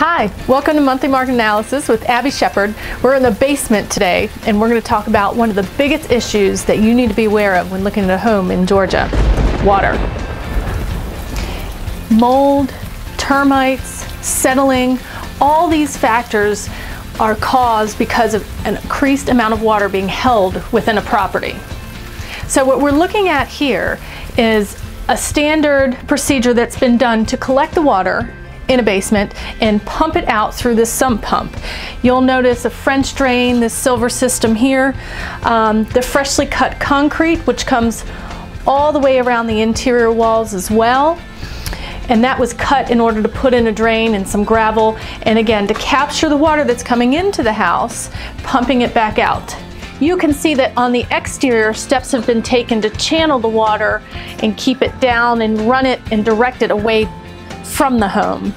Hi, welcome to Monthly Market Analysis with Abby Shepard. We're in the basement today and we're going to talk about one of the biggest issues that you need to be aware of when looking at a home in Georgia: water. Mold, termites, settling, all these factors are caused because of an increased amount of water being held within a property. So what we're looking at here is a standard procedure that's been done to collect the water in a basement and pump it out through this sump pump. You'll notice a French drain, this silver system here, the freshly cut concrete, which comes all the way around the interior walls as well. And that was cut in order to put in a drain and some gravel, and again, to capture the water that's coming into the house, pumping it back out. You can see that on the exterior, steps have been taken to channel the water and keep it down and run it and direct it away from the home.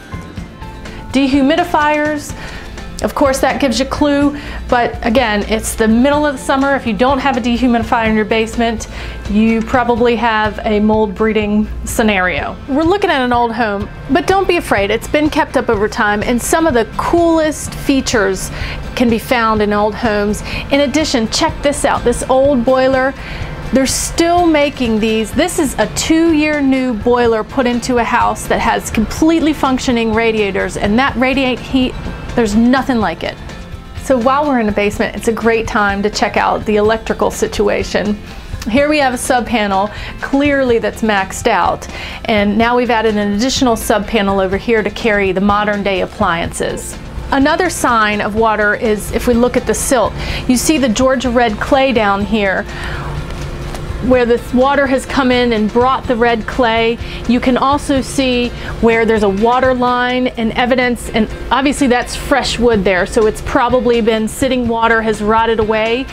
Dehumidifiers, of course, that gives you a clue, but again, it's the middle of the summer. If you don't have a dehumidifier in your basement, you probably have a mold breeding scenario. We're looking at an old home, but don't be afraid. It's been kept up over time, and some of the coolest features can be found in old homes. In addition, check this out, this old boiler. They're still making these. This is a 2-year new boiler put into a house that has completely functioning radiators, and that radiate heat, there's nothing like it. So while we're in a basement, it's a great time to check out the electrical situation. Here we have a sub panel, clearly that's maxed out, and now we've added an additional sub panel over here to carry the modern day appliances. Another sign of water is if we look at the silt. You see the Georgia red clay down here, where the water has come in and brought the red clay. You can also see where there's a water line and evidence, and obviously that's fresh wood there, so it's probably been sitting water, has rotted away.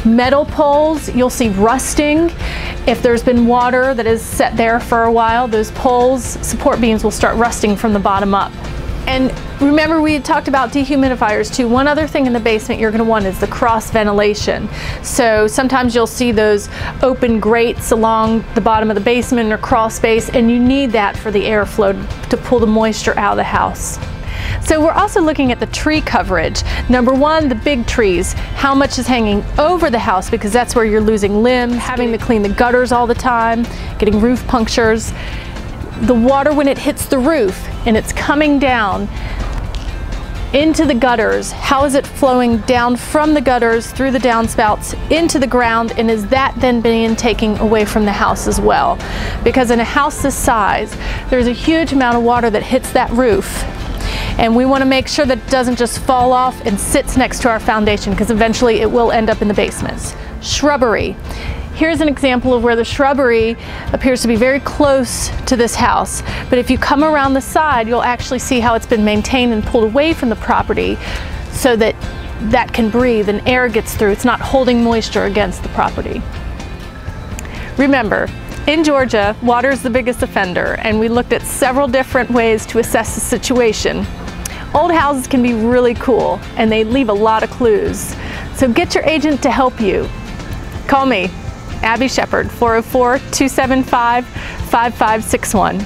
Metal poles, you'll see rusting. If there's been water that is set there for a while, those poles, support beams, will start rusting from the bottom up. And remember, we had talked about dehumidifiers too. One other thing in the basement you're going to want is the cross ventilation. So sometimes you'll see those open grates along the bottom of the basement or crawl space, and you need that for the airflow to pull the moisture out of the house. So we're also looking at the tree coverage. Number one, the big trees. How much is hanging over the house, because that's where you're losing limbs, having to clean the gutters all the time, getting roof punctures. The water, when it hits the roof and it's coming down into the gutters, how is it flowing down from the gutters through the downspouts into the ground, and is that then being taken away from the house as well? Because in a house this size, there's a huge amount of water that hits that roof, and we want to make sure that it doesn't just fall off and sits next to our foundation, because eventually it will end up in the basements. Shrubbery. Here's an example of where the shrubbery appears to be very close to this house, but if you come around the side, you'll actually see how it's been maintained and pulled away from the property so that that can breathe and air gets through. It's not holding moisture against the property. Remember, in Georgia, water is the biggest offender, and we looked at several different ways to assess the situation. Old houses can be really cool, and they leave a lot of clues. So get your agent to help you. Call me, Abby Shepard, 404-275-5561.